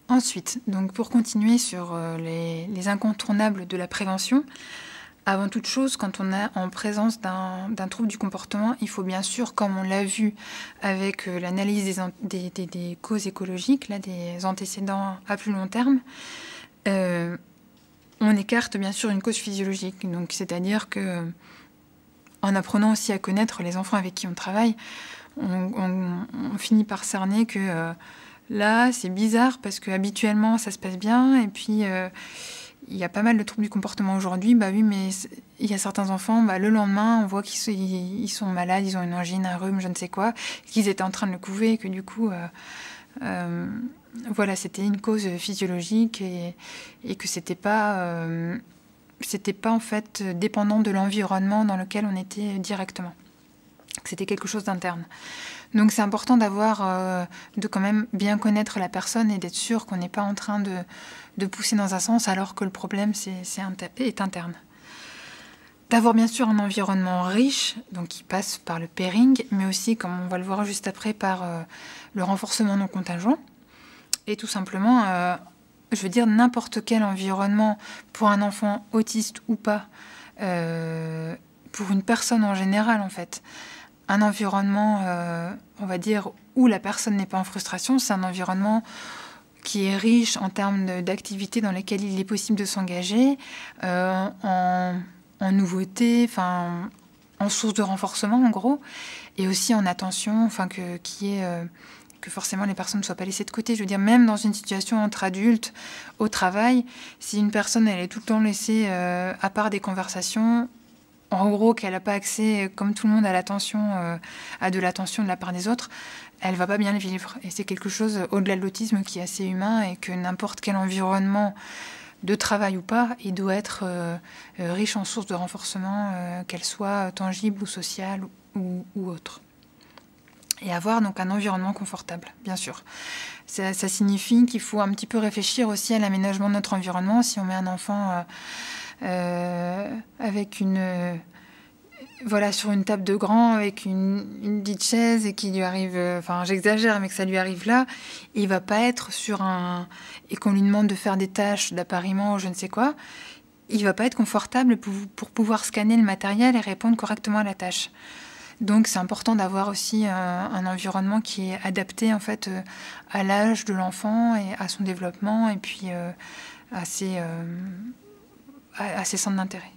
Ensuite, donc pour continuer sur les incontournables de la prévention, avant toute chose, quand on est en présence d'un trouble du comportement, il faut bien sûr, comme on l'a vu avec l'analyse des causes écologiques, là, des antécédents à plus long terme, on écarte bien sûr une cause physiologique. Donc, c'est-à-dire que, en apprenant aussi à connaître les enfants avec qui on travaille, on finit par cerner que là, c'est bizarre parce que habituellement ça se passe bien, et puis il y a pas mal de troubles du comportement aujourd'hui. Bah oui, mais il y a certains enfants, le lendemain, on voit qu'ils sont malades, ils ont une angine, un rhume, je ne sais quoi, qu'ils étaient en train de le couver, et que du coup, voilà, c'était une cause physiologique, et que c'était pas en fait dépendant de l'environnement dans lequel on était directement. C'était quelque chose d'interne. Donc c'est important de quand même bien connaître la personne et d'être sûr qu'on n'est pas en train de pousser dans un sens alors que le problème est interne. D'avoir bien sûr un environnement riche, donc qui passe par le pairing, mais aussi, comme on va le voir juste après, par le renforcement non contingent. Et tout simplement, je veux dire, n'importe quel environnement, pour un enfant autiste ou pas, pour une personne en général en fait, un environnement, on va dire, où la personne n'est pas en frustration, c'est un environnement qui est riche en termes d'activités dans lesquelles il est possible de s'engager, en nouveautés, en source de renforcement en gros, et aussi en attention, que forcément les personnes ne soient pas laissées de côté. Je veux dire, même dans une situation entre adultes, au travail, si une personne elle est tout le temps laissée à part des conversations, en gros, qu'elle n'a pas accès, comme tout le monde, à de l'attention de la part des autres, elle va pas bien le vivre. Et c'est quelque chose, au-delà de l'autisme, qui est assez humain, et que n'importe quel environnement, de travail ou pas, il doit être riche en sources de renforcement, qu'elles soient tangibles ou sociales ou autres. Et avoir donc un environnement confortable, bien sûr. Ça signifie qu'il faut un petit peu réfléchir aussi à l'aménagement de notre environnement. Si on met un enfant avec sur une table de grand, avec une petite chaise, et qui lui arrive, j'exagère, mais que ça lui arrive là, il va pas être et qu'on lui demande de faire des tâches d'appariement ou je ne sais quoi, il va pas être confortable pour pouvoir scanner le matériel et répondre correctement à la tâche. Donc c'est important d'avoir aussi un environnement qui est adapté en fait à l'âge de l'enfant et à son développement, et puis à ses centres d'intérêt.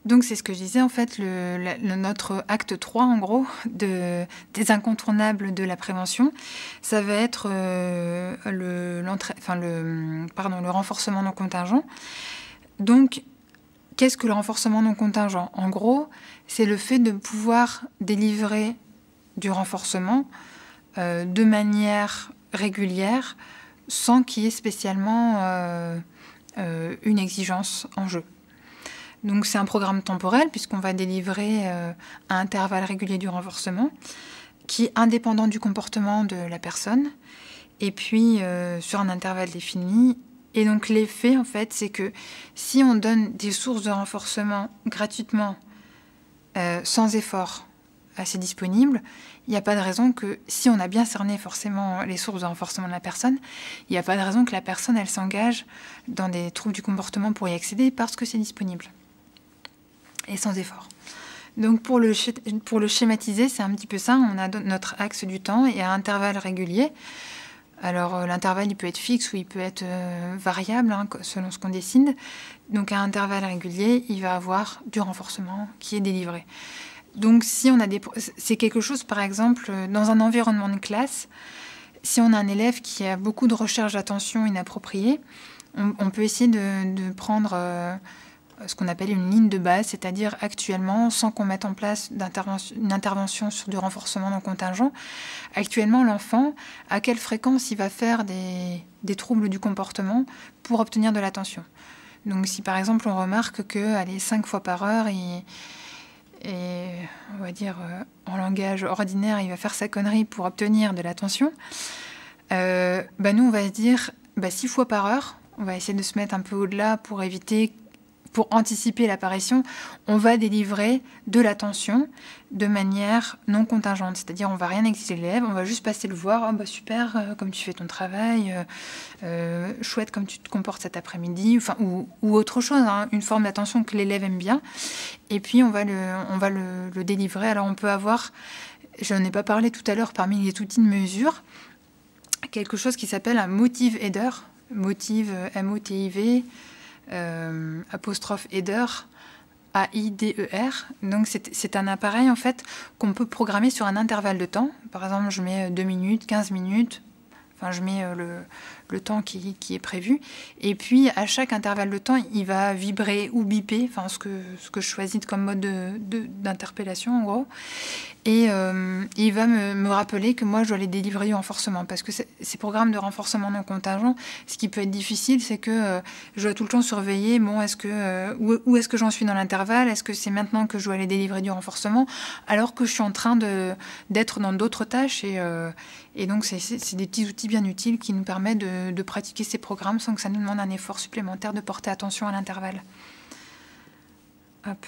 Donc c'est ce que je disais en fait, notre acte 3 en gros des incontournables de la prévention, ça va être le renforcement non contingent. Donc qu'est-ce que le renforcement non contingent ? En gros, c'est le fait de pouvoir délivrer du renforcement de manière régulière, sans qu'il y ait spécialement une exigence en jeu. Donc c'est un programme temporel, puisqu'on va délivrer à intervalles réguliers du renforcement, qui est indépendant du comportement de la personne, et puis sur un intervalle défini. Et donc l'effet, en fait, c'est que si on donne des sources de renforcement gratuitement, sans effort, assez disponibles, il n'y a pas de raison que, si on a bien cerné forcément les sources de renforcement de la personne, il n'y a pas de raison que la personne, elle s'engage dans des troubles du comportement pour y accéder, parce que c'est disponible. Et sans effort. Donc pour le schématiser, c'est un petit peu ça. On a notre axe du temps et à intervalles réguliers. Alors l'intervalle, il peut être fixe ou il peut être variable, selon ce qu'on décide. Donc à intervalles réguliers, il va avoir du renforcement qui est délivré. Donc si on a c'est quelque chose, par exemple, dans un environnement de classe, si on a un élève qui a beaucoup de recherche d'attention inappropriée, on peut essayer de prendre ce qu'on appelle une ligne de base, c'est-à-dire actuellement, sans qu'on mette en place une intervention sur du renforcement non contingent, actuellement l'enfant, à quelle fréquence il va faire des troubles du comportement pour obtenir de l'attention. Donc si par exemple on remarque que 5 fois par heure, et on va dire en langage ordinaire, il va faire sa connerie pour obtenir de l'attention, nous on va se dire 6 fois par heure, on va essayer de se mettre un peu au-delà pour éviter pour anticiper l'apparition, on va délivrer de l'attention de manière non contingente. C'est-à-dire, on ne va rien exiger de l'élève, on va juste passer le voir. Oh, bah super, comme tu fais ton travail, chouette comme tu te comportes cet après-midi, enfin, ou autre chose, hein, une forme d'attention que l'élève aime bien. Et puis, on va le délivrer. Alors, on peut avoir, je n'en ai pas parlé tout à l'heure, parmi les outils de mesure, quelque chose qui s'appelle un motive header. Motive, M-O-T-I-V, apostrophe header, A-I-D-E-R. Donc c'est un appareil en fait qu'on peut programmer sur un intervalle de temps. Par exemple, je mets 2 minutes, 15 minutes, enfin je mets le temps qui est prévu. Et puis à chaque intervalle de temps, il va vibrer ou biper, enfin ce que je choisis comme mode d'interpellation en gros. Et il va me rappeler que moi, je dois les délivrer du renforcement. Parce que ces programmes de renforcement non contingent, ce qui peut être difficile, c'est que je dois tout le temps surveiller, bon, où est-ce que j'en suis dans l'intervalle? Est-ce que c'est maintenant que je dois les délivrer du renforcement? Alors que je suis en train d'être dans d'autres tâches. Et donc, c'est des petits outils bien utiles qui nous permettent de pratiquer ces programmes sans que ça nous demande un effort supplémentaire de porter attention à l'intervalle. Hop.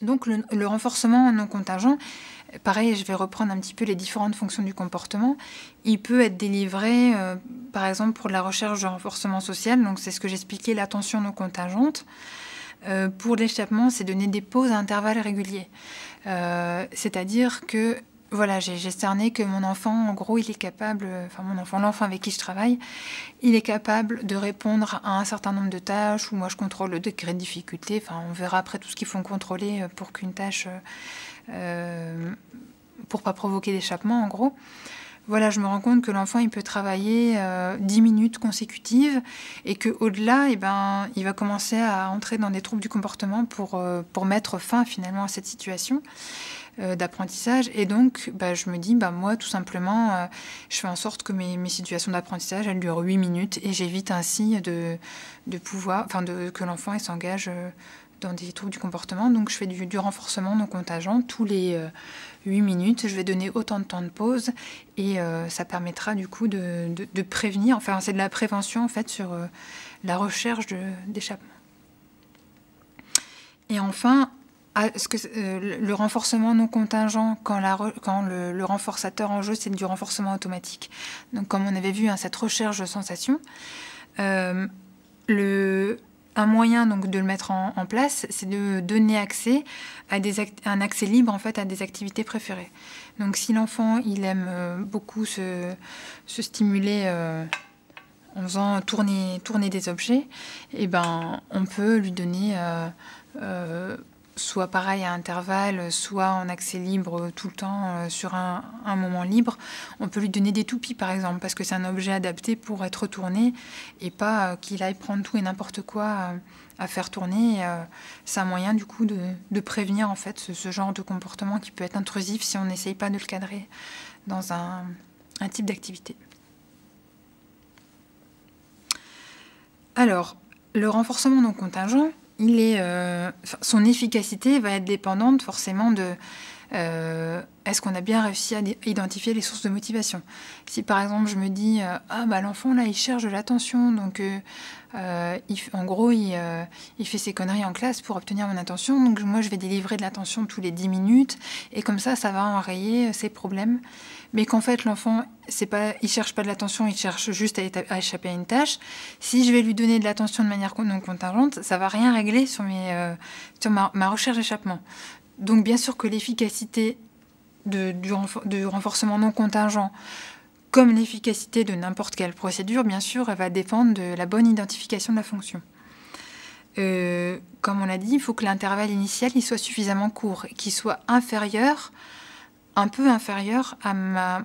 Donc le renforcement non contingent, pareil, je vais reprendre un petit peu les différentes fonctions du comportement. Il peut être délivré, par exemple, pour la recherche de renforcement social. Donc c'est ce que j'expliquais, l'attention non contingente. Pour l'échappement, c'est donner des pauses à intervalles réguliers. C'est-à-dire que voilà, j'ai cerné que mon enfant, en gros, il est capable, enfin l'enfant avec qui je travaille, il est capable de répondre à un certain nombre de tâches où moi je contrôle le degré de difficulté. Enfin, on verra après tout ce qu'il faut contrôler pour qu'une tâche, pour pas provoquer d'échappement, en gros. Voilà, je me rends compte que l'enfant, il peut travailler 10 minutes consécutives et qu'au-delà, il va commencer à entrer dans des troubles du comportement pour mettre fin finalement à cette situation d'apprentissage. Et donc, je me dis, moi, tout simplement, je fais en sorte que mes situations d'apprentissage, elles durent 8 minutes et j'évite ainsi que l'enfant s'engage dans des troubles du comportement. Donc, je fais du renforcement non contingent tous les 8 minutes. Je vais donner autant de temps de pause et ça permettra du coup de prévenir. Enfin, c'est de la prévention en fait sur la recherche d'échappement. Et enfin, le renforcement non contingent, quand le renforçateur en jeu, c'est du renforcement automatique. Donc, comme on avait vu, cette recherche de sensations, un moyen donc de le mettre en place, c'est de donner accès à un accès libre en fait à des activités préférées. Donc, si l'enfant il aime beaucoup se stimuler en faisant tourner des objets, on peut lui donner soit pareil à intervalles, soit en accès libre tout le temps sur un moment libre. On peut lui donner des toupies par exemple, parce que c'est un objet adapté pour être tourné et pas qu'il aille prendre tout et n'importe quoi à faire tourner. C'est un moyen du coup de prévenir en fait ce genre de comportement qui peut être intrusif si on n'essaye pas de le cadrer dans un type d'activité. Alors, le renforcement non contingent, son efficacité va être dépendante forcément de est-ce qu'on a bien réussi à identifier les sources de motivation. Si par exemple je me dis l'enfant là il cherche de l'attention, donc en gros il fait ses conneries en classe pour obtenir mon attention, donc moi je vais délivrer de l'attention tous les 10 minutes et comme ça va enrayer ses problèmes. Mais qu'en fait l'enfant il cherche pas de l'attention, il cherche juste à échapper à une tâche. Si je vais lui donner de l'attention de manière non contingente, ça va rien régler sur ma recherche d'échappement. Donc bien sûr que l'efficacité du renforcement non contingent, comme l'efficacité de n'importe quelle procédure, bien sûr, elle va dépendre de la bonne identification de la fonction. Comme on l'a dit, il faut que l'intervalle initial il soit suffisamment court, qu'il soit un peu inférieur à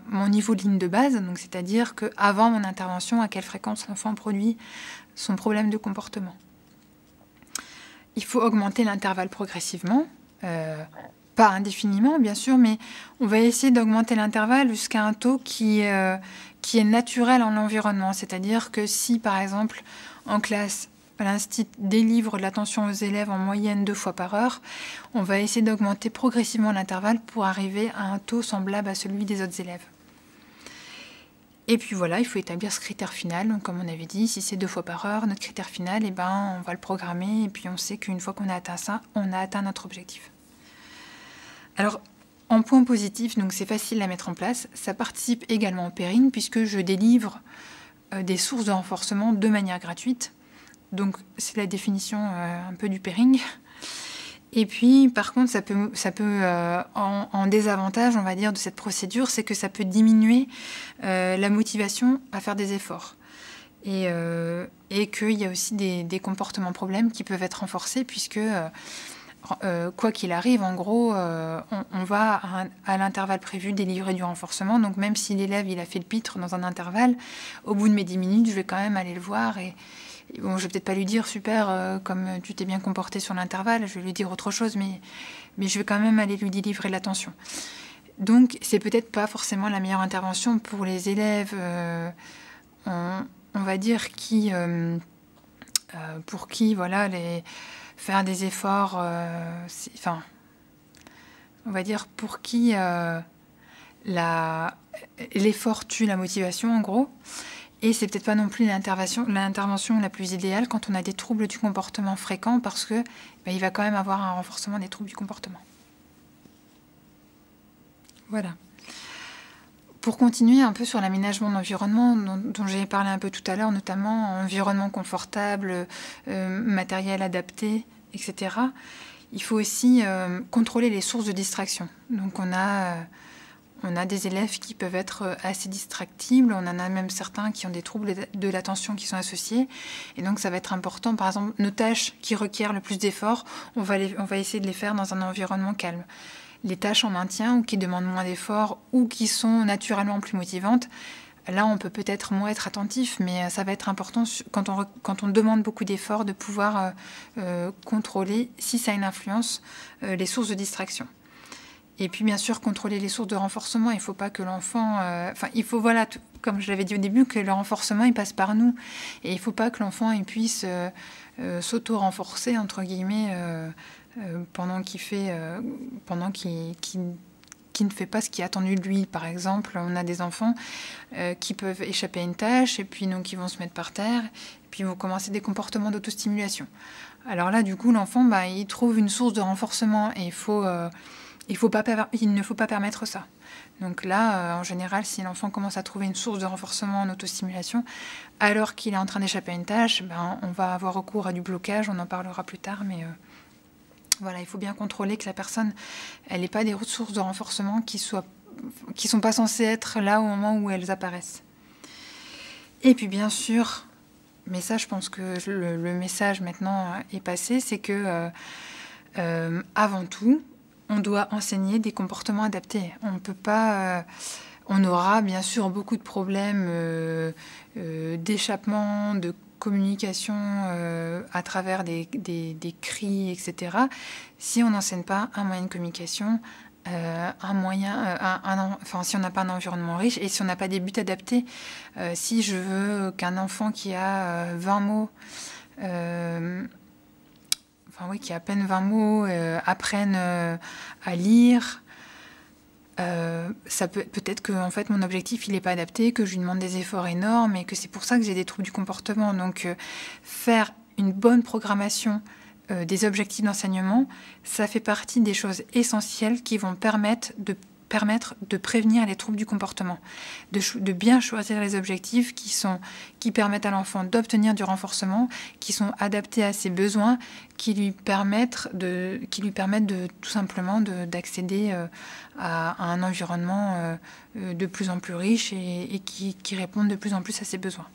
mon niveau de ligne de base, donc c'est-à-dire qu'avant mon intervention, à quelle fréquence l'enfant produit son problème de comportement. Il faut augmenter l'intervalle progressivement, pas indéfiniment bien sûr, mais on va essayer d'augmenter l'intervalle jusqu'à un taux qui est naturel en l'environnement, c'est-à-dire que si par exemple en classe, l'Institut délivre de l'attention aux élèves en moyenne 2 fois par heure, on va essayer d'augmenter progressivement l'intervalle pour arriver à un taux semblable à celui des autres élèves. Et puis voilà, il faut établir ce critère final. Donc, comme on avait dit, si c'est 2 fois par heure, notre critère final, eh ben, on va le programmer. Et puis on sait qu'une fois qu'on a atteint ça, on a atteint notre objectif. Alors, en point positif, donc c'est facile à mettre en place. Ça participe également au pairing puisque je délivre des sources de renforcement de manière gratuite. Donc, c'est la définition un peu du pairing. Et puis, par contre, ça peut en désavantage, on va dire, de cette procédure, c'est que ça peut diminuer la motivation à faire des efforts. Et qu'il y a aussi des comportements problèmes qui peuvent être renforcés, puisque, quoi qu'il arrive, en gros, on va à l'intervalle prévu délivrer du renforcement. Donc, même si l'élève il a fait le pitre dans un intervalle, au bout de mes 10 minutes, je vais quand même aller le voir et bon, je vais peut-être pas lui dire super, comme tu t'es bien comporté sur l'intervalle, je vais lui dire autre chose, mais je vais quand même aller lui délivrer l'attention. Donc, c'est peut-être pas forcément la meilleure intervention pour les élèves, on va dire, pour qui, voilà, faire des efforts, enfin, on va dire pour qui l'effort tue la motivation, en gros. Et c'est peut-être pas non plus l'intervention la plus idéale quand on a des troubles du comportement fréquents parce que il va quand même avoir un renforcement des troubles du comportement. Voilà. Pour continuer un peu sur l'aménagement d'environnement dont j'ai parlé un peu tout à l'heure, notamment environnement confortable, matériel adapté, etc., il faut aussi contrôler les sources de distraction. Donc on a des élèves qui peuvent être assez distractibles, on en a même certains qui ont des troubles de l'attention qui sont associés. Et donc ça va être important, par exemple, nos tâches qui requièrent le plus d'efforts, on va essayer de les faire dans un environnement calme. Les tâches en maintien ou qui demandent moins d'efforts ou qui sont naturellement plus motivantes, là on peut peut-être moins être attentif, mais ça va être important quand on demande beaucoup d'efforts de pouvoir contrôler, si ça a une influence, les sources de distraction. Et puis, bien sûr, contrôler les sources de renforcement. Il ne faut pas que l'enfant... il faut, voilà, comme je l'avais dit au début, que le renforcement, il passe par nous. Et il ne faut pas que l'enfant il puisse s'auto-renforcer, entre guillemets, pendant qu'il ne fait pas ce qui est attendu de lui. Par exemple, on a des enfants qui peuvent échapper à une tâche, et puis donc ils vont se mettre par terre, et puis ils vont commencer des comportements d'autostimulation. Alors là, du coup, l'enfant, il trouve une source de renforcement, et il ne faut pas permettre ça. Donc là, en général, si l'enfant commence à trouver une source de renforcement en autostimulation, alors qu'il est en train d'échapper à une tâche, on va avoir recours à du blocage, on en parlera plus tard, mais voilà, il faut bien contrôler que la personne, elle n'ait pas des sources de renforcement qui sont pas censées être là au moment où elles apparaissent. Et puis bien sûr, mais ça je pense que le message maintenant est passé, c'est que avant tout, on doit enseigner des comportements adaptés. On peut pas... on aura bien sûr beaucoup de problèmes d'échappement, de communication à travers des cris, etc. Si on n'enseigne pas un moyen de communication, si on n'a pas un environnement riche et si on n'a pas des buts adaptés, si je veux qu'un enfant qui a 20 mots... qui a à peine 20 mots, apprennent à lire. Peut-être que en fait, mon objectif il n'est pas adapté, que je lui demande des efforts énormes et que c'est pour ça que j'ai des troubles du comportement. Donc, faire une bonne programmation des objectifs d'enseignement, ça fait partie des choses essentielles qui vont permettre de prévenir les troubles du comportement, de bien choisir les objectifs qui permettent à l'enfant d'obtenir du renforcement, qui sont adaptés à ses besoins, qui lui permettent tout simplement d'accéder à un environnement de plus en plus riche et qui répondent de plus en plus à ses besoins.